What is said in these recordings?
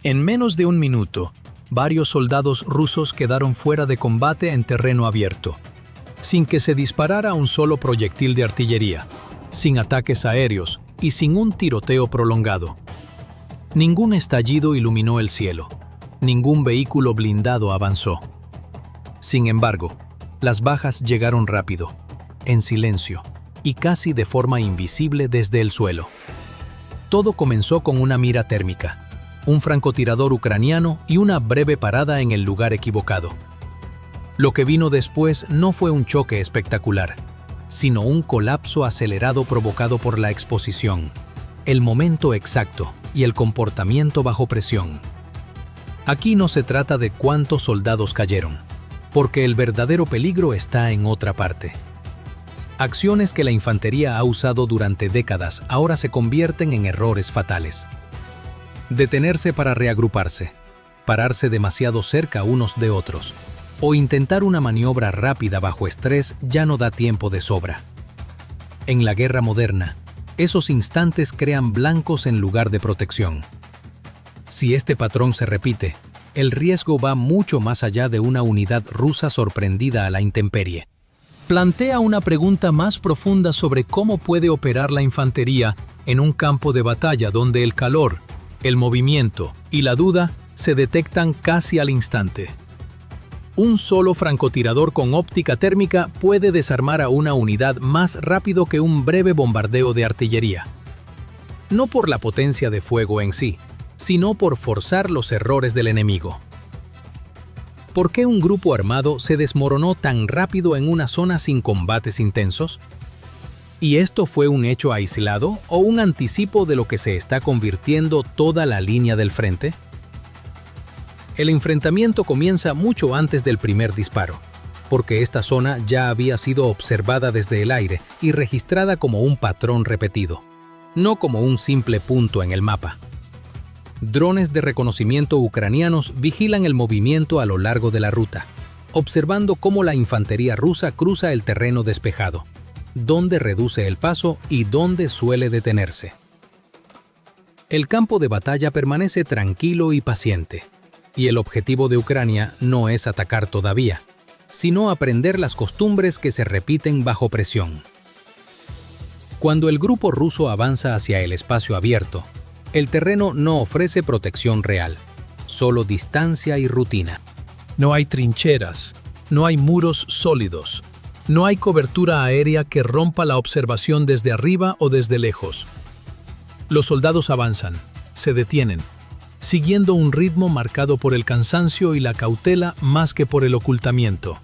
En menos de un minuto, varios soldados rusos quedaron fuera de combate en terreno abierto, sin que se disparara un solo proyectil de artillería, sin ataques aéreos y sin un tiroteo prolongado. Ningún estallido iluminó el cielo, ningún vehículo blindado avanzó. Sin embargo, las bajas llegaron rápido, en silencio y casi de forma invisible desde el suelo. Todo comenzó con una mira térmica, un francotirador ucraniano y una breve parada en el lugar equivocado. Lo que vino después no fue un choque espectacular, sino un colapso acelerado provocado por la exposición, el momento exacto y el comportamiento bajo presión. Aquí no se trata de cuántos soldados cayeron, porque el verdadero peligro está en otra parte. Acciones que la infantería ha usado durante décadas ahora se convierten en errores fatales. Detenerse para reagruparse, pararse demasiado cerca unos de otros, o intentar una maniobra rápida bajo estrés ya no da tiempo de sobra. En la guerra moderna, esos instantes crean blancos en lugar de protección. Si este patrón se repite, el riesgo va mucho más allá de una unidad rusa sorprendida a la intemperie. Plantea una pregunta más profunda sobre cómo puede operar la infantería en un campo de batalla donde el calor, el movimiento y la duda se detectan casi al instante. Un solo francotirador con óptica térmica puede desarmar a una unidad más rápido que un breve bombardeo de artillería. No por la potencia de fuego en sí, sino por forzar los errores del enemigo. ¿Por qué un grupo armado se desmoronó tan rápido en una zona sin combates intensos? ¿Y esto fue un hecho aislado o un anticipo de lo que se está convirtiendo toda la línea del frente? El enfrentamiento comienza mucho antes del primer disparo, porque esta zona ya había sido observada desde el aire y registrada como un patrón repetido, no como un simple punto en el mapa. Drones de reconocimiento ucranianos vigilan el movimiento a lo largo de la ruta, observando cómo la infantería rusa cruza el terreno despejado, dónde reduce el paso y dónde suele detenerse. El campo de batalla permanece tranquilo y paciente, y el objetivo de Ucrania no es atacar todavía, sino aprender las costumbres que se repiten bajo presión. Cuando el grupo ruso avanza hacia el espacio abierto, el terreno no ofrece protección real, solo distancia y rutina. No hay trincheras, no hay muros sólidos, no hay cobertura aérea que rompa la observación desde arriba o desde lejos. Los soldados avanzan, se detienen, siguiendo un ritmo marcado por el cansancio y la cautela más que por el ocultamiento.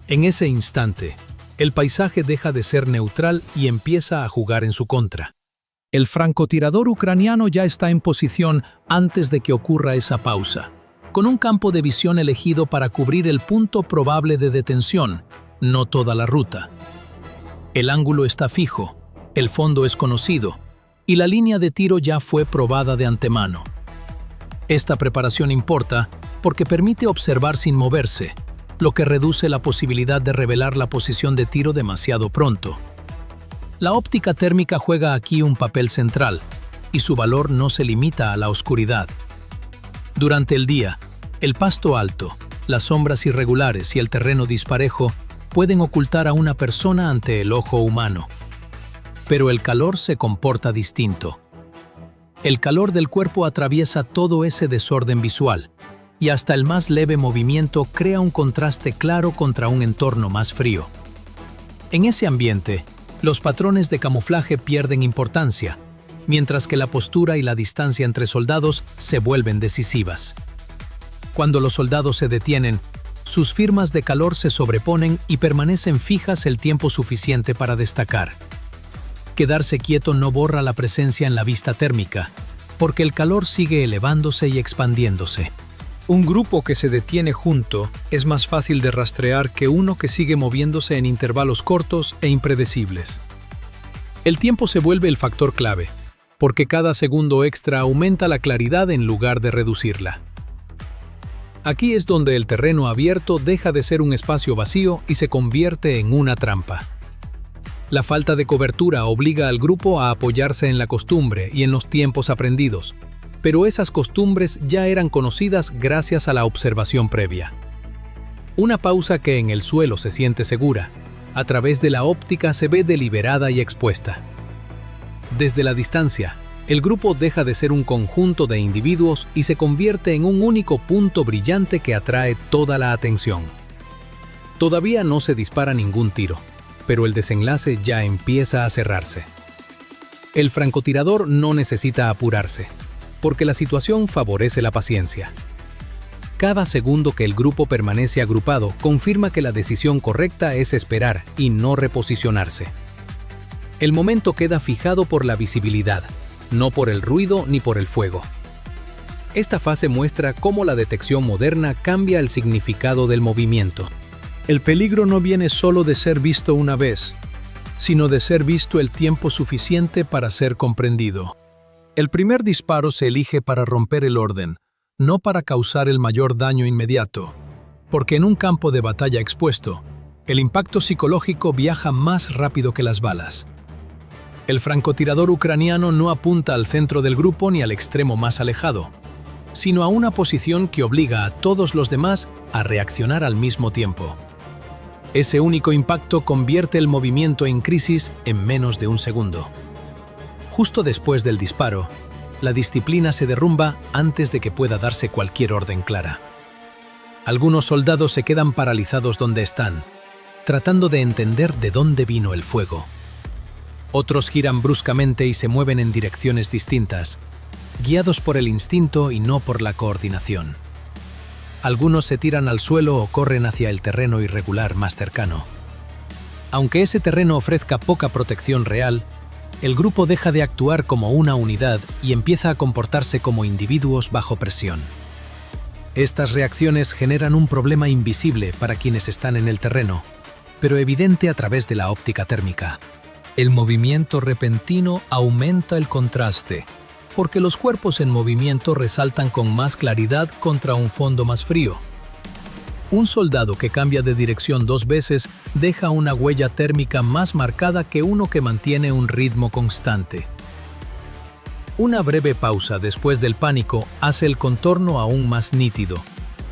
En ese instante, el paisaje deja de ser neutral y empieza a jugar en su contra. El francotirador ucraniano ya está en posición antes de que ocurra esa pausa, con un campo de visión elegido para cubrir el punto probable de detención, no toda la ruta. El ángulo está fijo, el fondo es conocido, y la línea de tiro ya fue probada de antemano. Esta preparación importa porque permite observar sin moverse, lo que reduce la posibilidad de revelar la posición de tiro demasiado pronto. La óptica térmica juega aquí un papel central, y su valor no se limita a la oscuridad. Durante el día, el pasto alto, las sombras irregulares y el terreno disparejo pueden ocultar a una persona ante el ojo humano. Pero el calor se comporta distinto. El calor del cuerpo atraviesa todo ese desorden visual, y hasta el más leve movimiento crea un contraste claro contra un entorno más frío. En ese ambiente, los patrones de camuflaje pierden importancia, mientras que la postura y la distancia entre soldados se vuelven decisivas. Cuando los soldados se detienen, sus firmas de calor se sobreponen y permanecen fijas el tiempo suficiente para destacar. Quedarse quieto no borra la presencia en la vista térmica, porque el calor sigue elevándose y expandiéndose. Un grupo que se detiene junto es más fácil de rastrear que uno que sigue moviéndose en intervalos cortos e impredecibles. El tiempo se vuelve el factor clave, porque cada segundo extra aumenta la claridad en lugar de reducirla. Aquí es donde el terreno abierto deja de ser un espacio vacío y se convierte en una trampa. La falta de cobertura obliga al grupo a apoyarse en la costumbre y en los tiempos aprendidos, pero esas costumbres ya eran conocidas gracias a la observación previa. Una pausa que en el suelo se siente segura, a través de la óptica se ve deliberada y expuesta. Desde la distancia, el grupo deja de ser un conjunto de individuos y se convierte en un único punto brillante que atrae toda la atención. Todavía no se dispara ningún tiro, pero el desenlace ya empieza a cerrarse. El francotirador no necesita apurarse, porque la situación favorece la paciencia. Cada segundo que el grupo permanece agrupado confirma que la decisión correcta es esperar y no reposicionarse. El momento queda fijado por la visibilidad, no por el ruido ni por el fuego. Esta fase muestra cómo la detección moderna cambia el significado del movimiento. El peligro no viene solo de ser visto una vez, sino de ser visto el tiempo suficiente para ser comprendido. El primer disparo se elige para romper el orden, no para causar el mayor daño inmediato, porque en un campo de batalla expuesto, el impacto psicológico viaja más rápido que las balas. El francotirador ucraniano no apunta al centro del grupo ni al extremo más alejado, sino a una posición que obliga a todos los demás a reaccionar al mismo tiempo. Ese único impacto convierte el movimiento en crisis en menos de un segundo. Justo después del disparo, la disciplina se derrumba antes de que pueda darse cualquier orden clara. Algunos soldados se quedan paralizados donde están, tratando de entender de dónde vino el fuego. Otros giran bruscamente y se mueven en direcciones distintas, guiados por el instinto y no por la coordinación. Algunos se tiran al suelo o corren hacia el terreno irregular más cercano. Aunque ese terreno ofrezca poca protección real, el grupo deja de actuar como una unidad y empieza a comportarse como individuos bajo presión. Estas reacciones generan un problema invisible para quienes están en el terreno, pero evidente a través de la óptica térmica. El movimiento repentino aumenta el contraste, porque los cuerpos en movimiento resaltan con más claridad contra un fondo más frío. Un soldado que cambia de dirección 2 veces deja una huella térmica más marcada que uno que mantiene un ritmo constante. Una breve pausa después del pánico hace el contorno aún más nítido,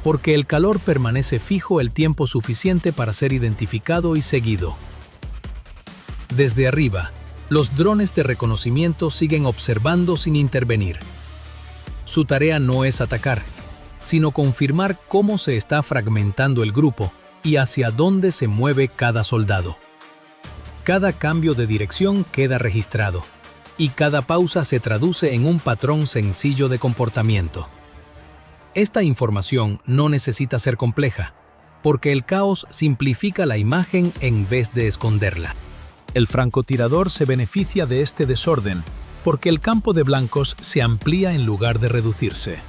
porque el calor permanece fijo el tiempo suficiente para ser identificado y seguido. Desde arriba, los drones de reconocimiento siguen observando sin intervenir. Su tarea no es atacar, sino confirmar cómo se está fragmentando el grupo y hacia dónde se mueve cada soldado. Cada cambio de dirección queda registrado, y cada pausa se traduce en un patrón sencillo de comportamiento. Esta información no necesita ser compleja, porque el caos simplifica la imagen en vez de esconderla. El francotirador se beneficia de este desorden, porque el campo de blancos se amplía en lugar de reducirse.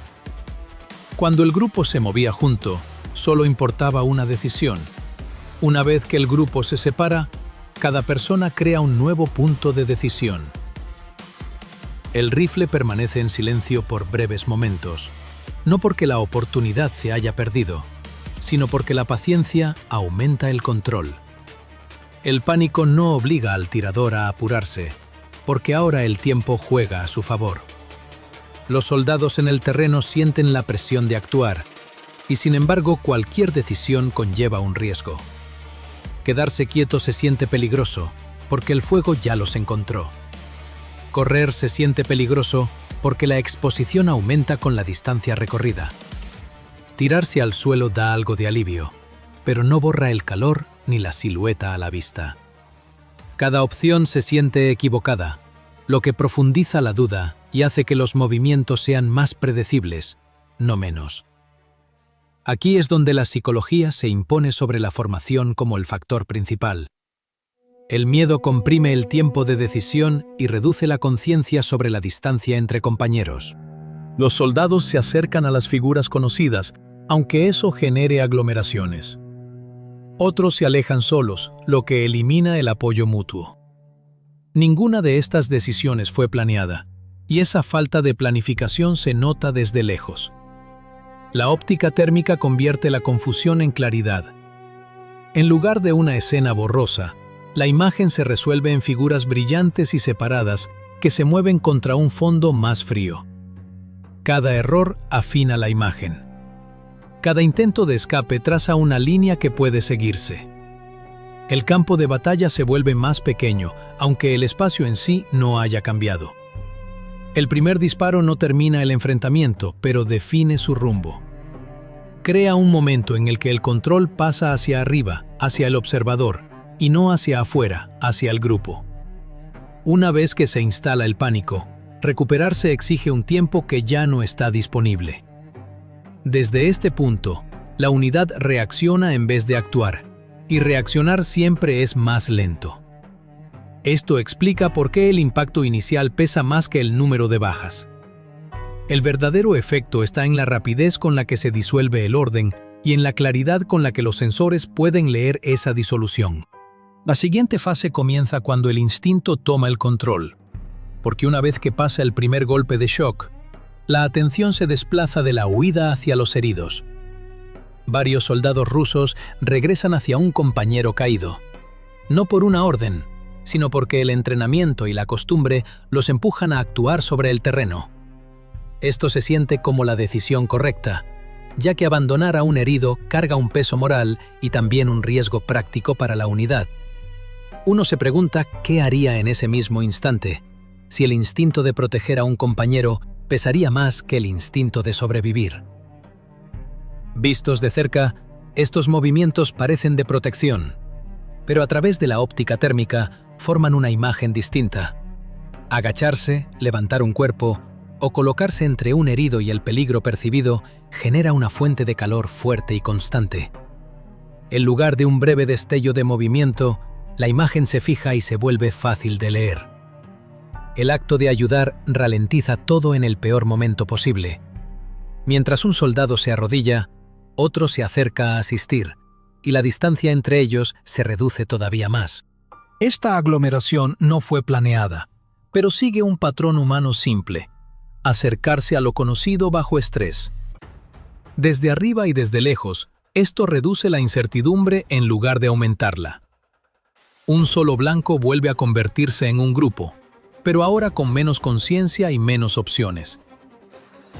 Cuando el grupo se movía junto, solo importaba una decisión. Una vez que el grupo se separa, cada persona crea un nuevo punto de decisión. El rifle permanece en silencio por breves momentos, no porque la oportunidad se haya perdido, sino porque la paciencia aumenta el control. El pánico no obliga al tirador a apurarse, porque ahora el tiempo juega a su favor. Los soldados en el terreno sienten la presión de actuar, y sin embargo cualquier decisión conlleva un riesgo. Quedarse quieto se siente peligroso, porque el fuego ya los encontró. Correr se siente peligroso porque la exposición aumenta con la distancia recorrida. Tirarse al suelo da algo de alivio, pero no borra el calor ni la silueta a la vista. Cada opción se siente equivocada, lo que profundiza la duda y hace que los movimientos sean más predecibles, no menos. Aquí es donde la psicología se impone sobre la formación como el factor principal. El miedo comprime el tiempo de decisión y reduce la conciencia sobre la distancia entre compañeros. Los soldados se acercan a las figuras conocidas, aunque eso genere aglomeraciones. Otros se alejan solos, lo que elimina el apoyo mutuo. Ninguna de estas decisiones fue planeada, y esa falta de planificación se nota desde lejos. La óptica térmica convierte la confusión en claridad. En lugar de una escena borrosa, la imagen se resuelve en figuras brillantes y separadas que se mueven contra un fondo más frío. Cada error afina la imagen. Cada intento de escape traza una línea que puede seguirse. El campo de batalla se vuelve más pequeño, aunque el espacio en sí no haya cambiado. El primer disparo no termina el enfrentamiento, pero define su rumbo. Crea un momento en el que el control pasa hacia arriba, hacia el observador, y no hacia afuera, hacia el grupo. Una vez que se instala el pánico, recuperarse exige un tiempo que ya no está disponible. Desde este punto, la unidad reacciona en vez de actuar, y reaccionar siempre es más lento. Esto explica por qué el impacto inicial pesa más que el número de bajas. El verdadero efecto está en la rapidez con la que se disuelve el orden y en la claridad con la que los sensores pueden leer esa disolución. La siguiente fase comienza cuando el instinto toma el control, porque una vez que pasa el primer golpe de shock, la atención se desplaza de la huida hacia los heridos. Varios soldados rusos regresan hacia un compañero caído, no por una orden, sino porque el entrenamiento y la costumbre los empujan a actuar sobre el terreno. Esto se siente como la decisión correcta, ya que abandonar a un herido carga un peso moral y también un riesgo práctico para la unidad. Uno se pregunta qué haría en ese mismo instante, si el instinto de proteger a un compañero pesaría más que el instinto de sobrevivir. Vistos de cerca, estos movimientos parecen de protección, pero a través de la óptica térmica forman una imagen distinta. Agacharse, levantar un cuerpo o colocarse entre un herido y el peligro percibido genera una fuente de calor fuerte y constante. En lugar de un breve destello de movimiento, la imagen se fija y se vuelve fácil de leer. El acto de ayudar ralentiza todo en el peor momento posible. Mientras un soldado se arrodilla, otro se acerca a asistir, y la distancia entre ellos se reduce todavía más. Esta aglomeración no fue planeada, pero sigue un patrón humano simple: acercarse a lo conocido bajo estrés. Desde arriba y desde lejos, esto reduce la incertidumbre en lugar de aumentarla. Un solo blanco vuelve a convertirse en un grupo, pero ahora con menos conciencia y menos opciones.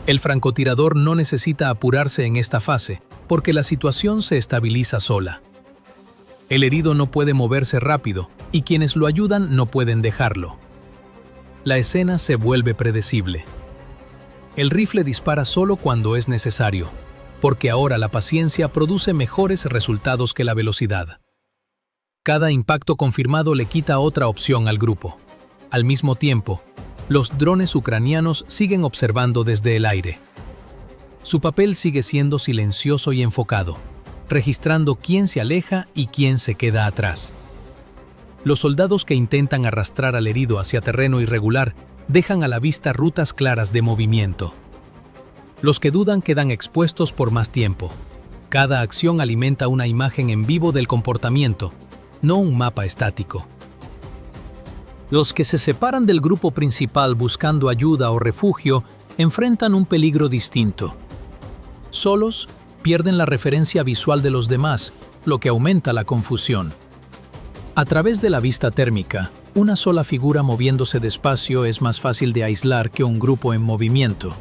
El francotirador no necesita apurarse en esta fase, porque la situación se estabiliza sola. El herido no puede moverse rápido, y quienes lo ayudan no pueden dejarlo. La escena se vuelve predecible. El rifle dispara solo cuando es necesario, porque ahora la paciencia produce mejores resultados que la velocidad. Cada impacto confirmado le quita otra opción al grupo. Al mismo tiempo, los drones ucranianos siguen observando desde el aire. Su papel sigue siendo silencioso y enfocado, registrando quién se aleja y quién se queda atrás. Los soldados que intentan arrastrar al herido hacia terreno irregular dejan a la vista rutas claras de movimiento. Los que dudan quedan expuestos por más tiempo. Cada acción alimenta una imagen en vivo del comportamiento, no un mapa estático. Los que se separan del grupo principal buscando ayuda o refugio enfrentan un peligro distinto. Solos, pierden la referencia visual de los demás, lo que aumenta la confusión. A través de la vista térmica, una sola figura moviéndose despacio es más fácil de aislar que un grupo en movimiento.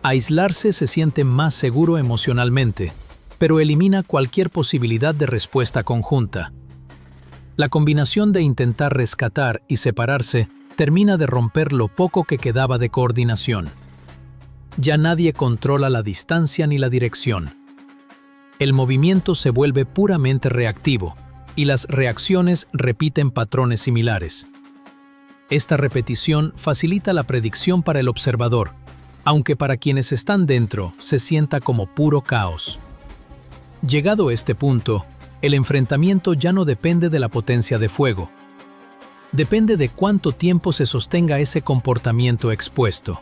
Aislarse se siente más seguro emocionalmente, pero elimina cualquier posibilidad de respuesta conjunta. La combinación de intentar rescatar y separarse termina de romper lo poco que quedaba de coordinación. Ya nadie controla la distancia ni la dirección. El movimiento se vuelve puramente reactivo, y las reacciones repiten patrones similares. Esta repetición facilita la predicción para el observador, aunque para quienes están dentro se sienta como puro caos. Llegado a este punto, el enfrentamiento ya no depende de la potencia de fuego. Depende de cuánto tiempo se sostenga ese comportamiento expuesto.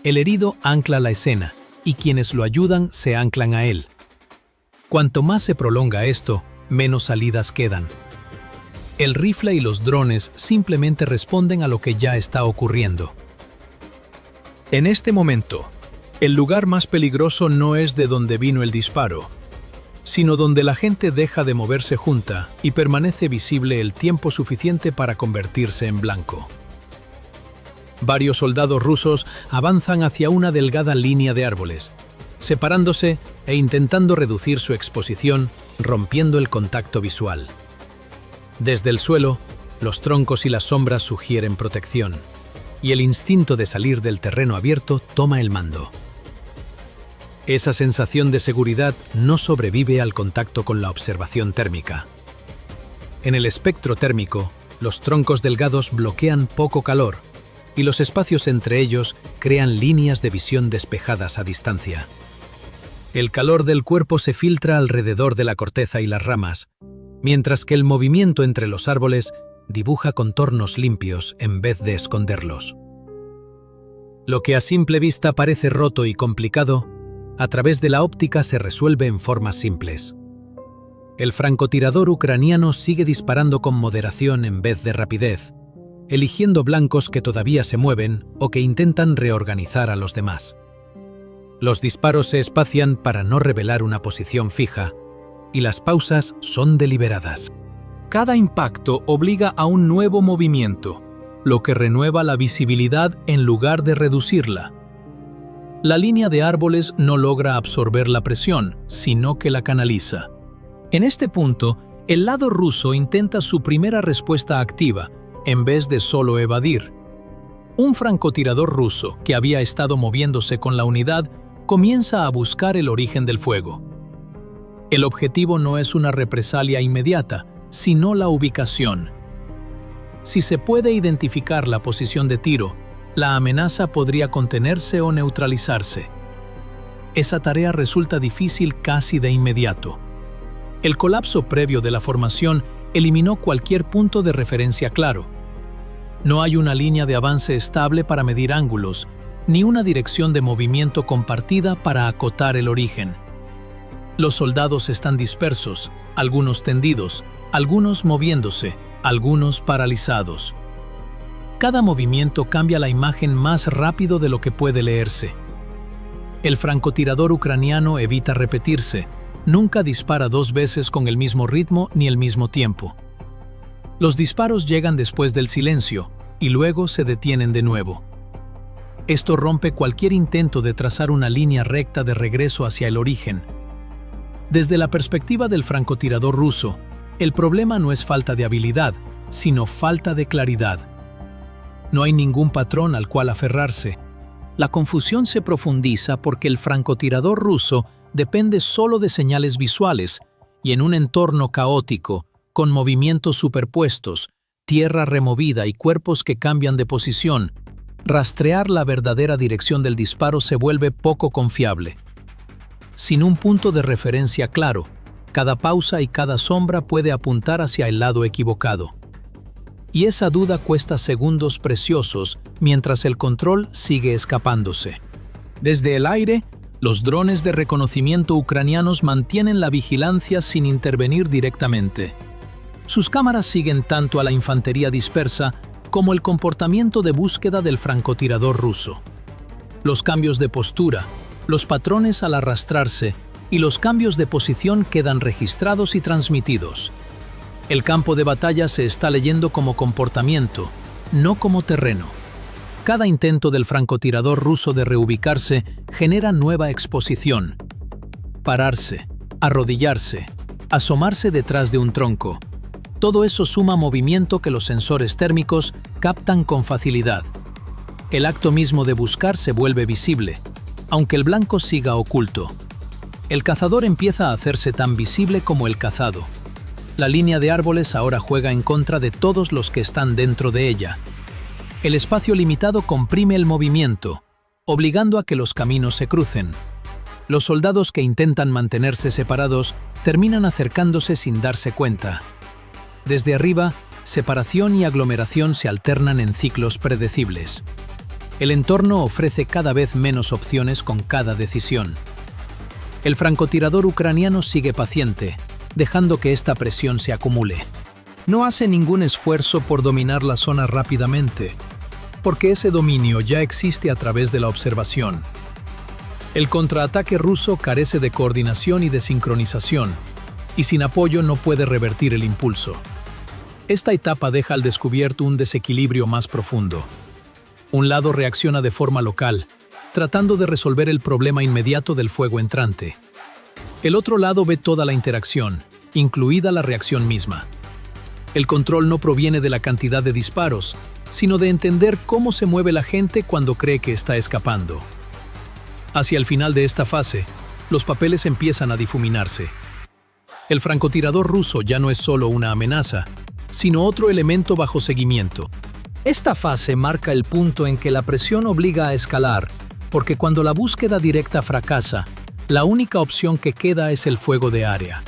El herido ancla la escena, y quienes lo ayudan se anclan a él. Cuanto más se prolonga esto, menos salidas quedan. El rifle y los drones simplemente responden a lo que ya está ocurriendo. En este momento, el lugar más peligroso no es de donde vino el disparo, sino donde la gente deja de moverse junta y permanece visible el tiempo suficiente para convertirse en blanco. Varios soldados rusos avanzan hacia una delgada línea de árboles, separándose e intentando reducir su exposición, rompiendo el contacto visual. Desde el suelo, los troncos y las sombras sugieren protección, y el instinto de salir del terreno abierto toma el mando. Esa sensación de seguridad no sobrevive al contacto con la observación térmica. En el espectro térmico, los troncos delgados bloquean poco calor, y los espacios entre ellos crean líneas de visión despejadas a distancia. El calor del cuerpo se filtra alrededor de la corteza y las ramas, mientras que el movimiento entre los árboles dibuja contornos limpios en vez de esconderlos. Lo que a simple vista parece roto y complicado, a través de la óptica se resuelve en formas simples. El francotirador ucraniano sigue disparando con moderación en vez de rapidez, eligiendo blancos que todavía se mueven o que intentan reorganizar a los demás. Los disparos se espacian para no revelar una posición fija, y las pausas son deliberadas. Cada impacto obliga a un nuevo movimiento, lo que renueva la visibilidad en lugar de reducirla. La línea de árboles no logra absorber la presión, sino que la canaliza. En este punto, el lado ruso intenta su primera respuesta activa, en vez de solo evadir. Un francotirador ruso, que había estado moviéndose con la unidad, comienza a buscar el origen del fuego. El objetivo no es una represalia inmediata, sino la ubicación. Si se puede identificar la posición de tiro, la amenaza podría contenerse o neutralizarse. Esa tarea resulta difícil casi de inmediato. El colapso previo de la formación eliminó cualquier punto de referencia claro. No hay una línea de avance estable para medir ángulos, ni una dirección de movimiento compartida para acotar el origen. Los soldados están dispersos, algunos tendidos, algunos moviéndose, algunos paralizados. Cada movimiento cambia la imagen más rápido de lo que puede leerse. El francotirador ucraniano evita repetirse, nunca dispara dos veces con el mismo ritmo ni el mismo tiempo. Los disparos llegan después del silencio y luego se detienen de nuevo. Esto rompe cualquier intento de trazar una línea recta de regreso hacia el origen. Desde la perspectiva del francotirador ruso, el problema no es falta de habilidad, sino falta de claridad. No hay ningún patrón al cual aferrarse. La confusión se profundiza porque el francotirador ruso depende solo de señales visuales, y en un entorno caótico, con movimientos superpuestos, tierra removida y cuerpos que cambian de posición, rastrear la verdadera dirección del disparo se vuelve poco confiable. Sin un punto de referencia claro, cada pausa y cada sombra puede apuntar hacia el lado equivocado. Y esa duda cuesta segundos preciosos mientras el control sigue escapándose. Desde el aire, los drones de reconocimiento ucranianos mantienen la vigilancia sin intervenir directamente. Sus cámaras siguen tanto a la infantería dispersa como el comportamiento de búsqueda del francotirador ruso. Los cambios de postura, los patrones al arrastrarse y los cambios de posición quedan registrados y transmitidos. El campo de batalla se está leyendo como comportamiento, no como terreno. Cada intento del francotirador ruso de reubicarse genera nueva exposición. Pararse, arrodillarse, asomarse detrás de un tronco. Todo eso suma movimiento que los sensores térmicos captan con facilidad. El acto mismo de buscar se vuelve visible, aunque el blanco siga oculto. El cazador empieza a hacerse tan visible como el cazado. La línea de árboles ahora juega en contra de todos los que están dentro de ella. El espacio limitado comprime el movimiento, obligando a que los caminos se crucen. Los soldados que intentan mantenerse separados terminan acercándose sin darse cuenta. Desde arriba, separación y aglomeración se alternan en ciclos predecibles. El entorno ofrece cada vez menos opciones con cada decisión. El francotirador ucraniano sigue paciente, dejando que esta presión se acumule. No hace ningún esfuerzo por dominar la zona rápidamente, porque ese dominio ya existe a través de la observación. El contraataque ruso carece de coordinación y de sincronización, y sin apoyo no puede revertir el impulso. Esta etapa deja al descubierto un desequilibrio más profundo. Un lado reacciona de forma local, tratando de resolver el problema inmediato del fuego entrante. El otro lado ve toda la interacción, incluida la reacción misma. El control no proviene de la cantidad de disparos, sino de entender cómo se mueve la gente cuando cree que está escapando. Hacia el final de esta fase, los papeles empiezan a difuminarse. El francotirador ruso ya no es solo una amenaza, sino otro elemento bajo seguimiento. Esta fase marca el punto en que la presión obliga a escalar, porque cuando la búsqueda directa fracasa, la única opción que queda es el fuego de área.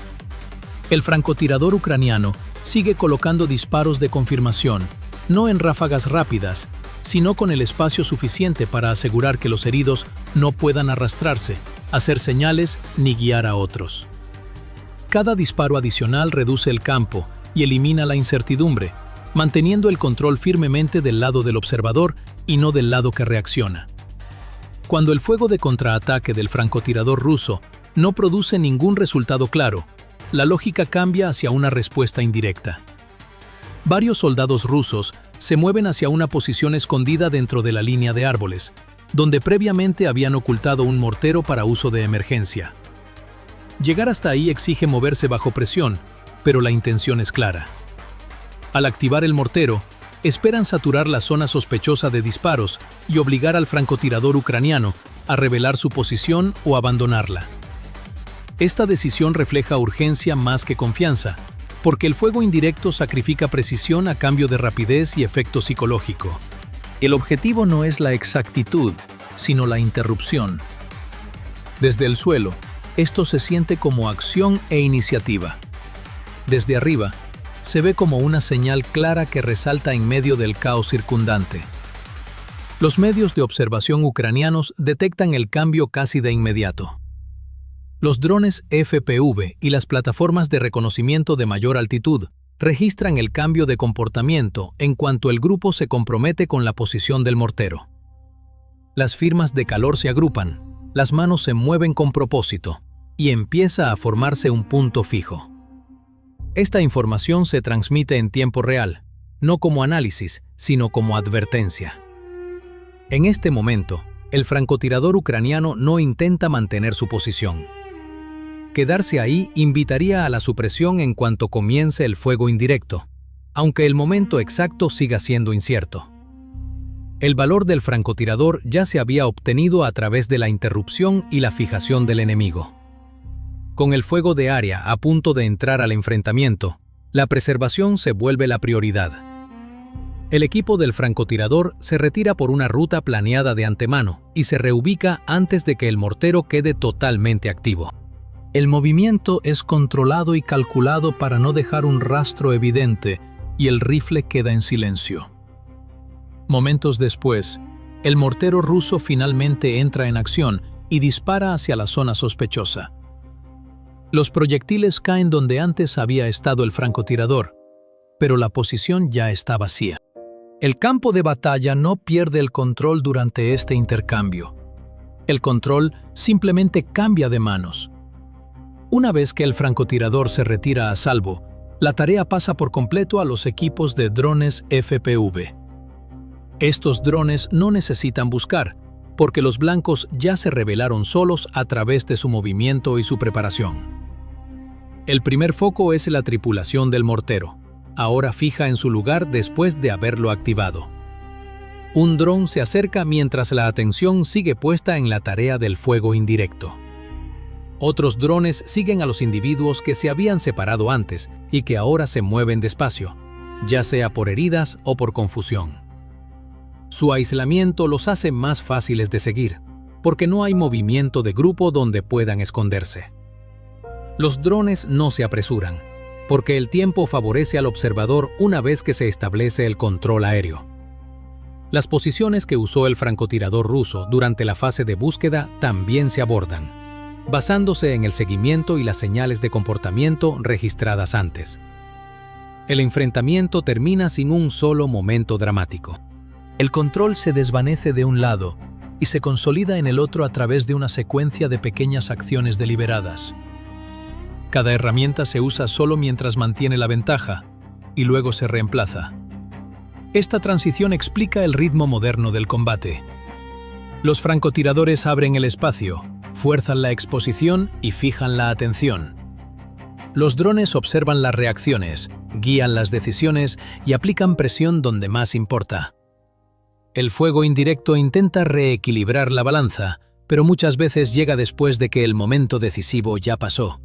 El francotirador ucraniano sigue colocando disparos de confirmación, no en ráfagas rápidas, sino con el espacio suficiente para asegurar que los heridos no puedan arrastrarse, hacer señales ni guiar a otros. Cada disparo adicional reduce el campo y elimina la incertidumbre, manteniendo el control firmemente del lado del observador y no del lado que reacciona. Cuando el fuego de contraataque del francotirador ruso no produce ningún resultado claro, la lógica cambia hacia una respuesta indirecta. Varios soldados rusos se mueven hacia una posición escondida dentro de la línea de árboles, donde previamente habían ocultado un mortero para uso de emergencia. Llegar hasta ahí exige moverse bajo presión, pero la intención es clara. Al activar el mortero, esperan saturar la zona sospechosa de disparos y obligar al francotirador ucraniano a revelar su posición o abandonarla. Esta decisión refleja urgencia más que confianza, porque el fuego indirecto sacrifica precisión a cambio de rapidez y efecto psicológico. El objetivo no es la exactitud, sino la interrupción. Desde el suelo, esto se siente como acción e iniciativa. Desde arriba, se ve como una señal clara que resalta en medio del caos circundante. Los medios de observación ucranianos detectan el cambio casi de inmediato. Los drones FPV y las plataformas de reconocimiento de mayor altitud registran el cambio de comportamiento en cuanto el grupo se compromete con la posición del mortero. Las firmas de calor se agrupan, las manos se mueven con propósito y empieza a formarse un punto fijo. Esta información se transmite en tiempo real, no como análisis, sino como advertencia. En este momento, el francotirador ucraniano no intenta mantener su posición. Quedarse ahí invitaría a la supresión en cuanto comience el fuego indirecto, aunque el momento exacto siga siendo incierto. El valor del francotirador ya se había obtenido a través de la interrupción y la fijación del enemigo. Con el fuego de área a punto de entrar al enfrentamiento, la preservación se vuelve la prioridad. El equipo del francotirador se retira por una ruta planeada de antemano y se reubica antes de que el mortero quede totalmente activo. El movimiento es controlado y calculado para no dejar un rastro evidente y el rifle queda en silencio. Momentos después, el mortero ruso finalmente entra en acción y dispara hacia la zona sospechosa. Los proyectiles caen donde antes había estado el francotirador, pero la posición ya está vacía. El campo de batalla no pierde el control durante este intercambio. El control simplemente cambia de manos. Una vez que el francotirador se retira a salvo, la tarea pasa por completo a los equipos de drones FPV. Estos drones no necesitan buscar, porque los blancos ya se revelaron solos a través de su movimiento y su preparación. El primer foco es la tripulación del mortero, ahora fija en su lugar después de haberlo activado. Un dron se acerca mientras la atención sigue puesta en la tarea del fuego indirecto. Otros drones siguen a los individuos que se habían separado antes y que ahora se mueven despacio, ya sea por heridas o por confusión. Su aislamiento los hace más fáciles de seguir, porque no hay movimiento de grupo donde puedan esconderse. Los drones no se apresuran, porque el tiempo favorece al observador una vez que se establece el control aéreo. Las posiciones que usó el francotirador ruso durante la fase de búsqueda también se abordan, basándose en el seguimiento y las señales de comportamiento registradas antes. El enfrentamiento termina sin un solo momento dramático. El control se desvanece de un lado y se consolida en el otro a través de una secuencia de pequeñas acciones deliberadas. Cada herramienta se usa solo mientras mantiene la ventaja y luego se reemplaza. Esta transición explica el ritmo moderno del combate. Los francotiradores abren el espacio, fuerzan la exposición y fijan la atención. Los drones observan las reacciones, guían las decisiones y aplican presión donde más importa. El fuego indirecto intenta reequilibrar la balanza, pero muchas veces llega después de que el momento decisivo ya pasó.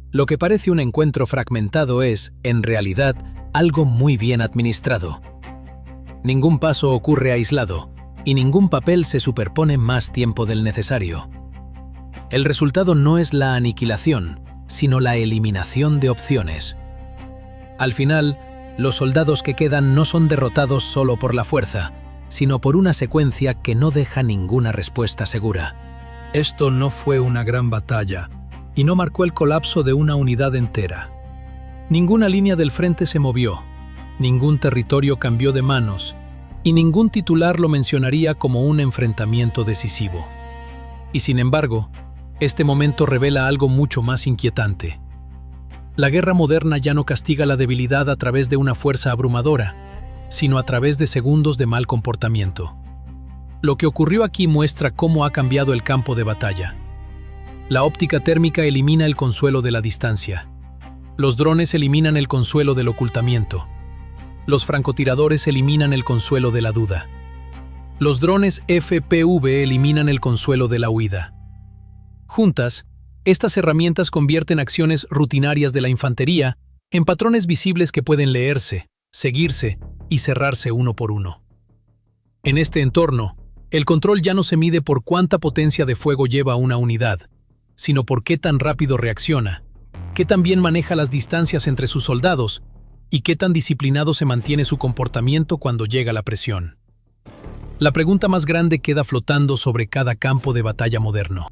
Lo que parece un encuentro fragmentado es, en realidad, algo muy bien administrado. Ningún paso ocurre aislado, y ningún papel se superpone más tiempo del necesario. El resultado no es la aniquilación, sino la eliminación de opciones. Al final, los soldados que quedan no son derrotados solo por la fuerza, sino por una secuencia que no deja ninguna respuesta segura. Esto no fue una gran batalla, y no marcó el colapso de una unidad entera. Ninguna línea del frente se movió, ningún territorio cambió de manos, y ningún titular lo mencionaría como un enfrentamiento decisivo. Y sin embargo, este momento revela algo mucho más inquietante. La guerra moderna ya no castiga la debilidad a través de una fuerza abrumadora, sino a través de segundos de mal comportamiento. Lo que ocurrió aquí muestra cómo ha cambiado el campo de batalla. La óptica térmica elimina el consuelo de la distancia. Los drones eliminan el consuelo del ocultamiento. Los francotiradores eliminan el consuelo de la duda. Los drones FPV eliminan el consuelo de la huida. Juntas, estas herramientas convierten acciones rutinarias de la infantería en patrones visibles que pueden leerse, seguirse y cerrarse uno por uno. En este entorno, el control ya no se mide por cuánta potencia de fuego lleva una unidad, sino por qué tan rápido reacciona, qué tan bien maneja las distancias entre sus soldados y qué tan disciplinado se mantiene su comportamiento cuando llega la presión. La pregunta más grande queda flotando sobre cada campo de batalla moderno.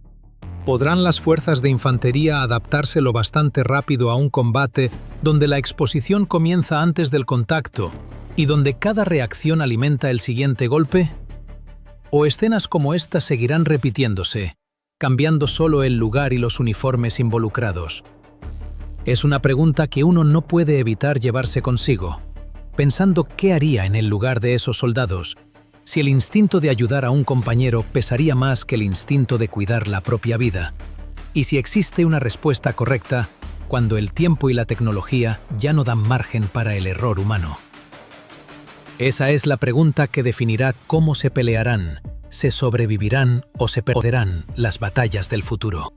¿Podrán las fuerzas de infantería adaptarse lo bastante rápido a un combate donde la exposición comienza antes del contacto y donde cada reacción alimenta el siguiente golpe? ¿O escenas como esta seguirán repitiéndose, cambiando solo el lugar y los uniformes involucrados? Es una pregunta que uno no puede evitar llevarse consigo, pensando qué haría en el lugar de esos soldados, si el instinto de ayudar a un compañero pesaría más que el instinto de cuidar la propia vida, y si existe una respuesta correcta cuando el tiempo y la tecnología ya no dan margen para el error humano. Esa es la pregunta que definirá cómo se pelearán, se sobrevivirán o se perderán las batallas del futuro.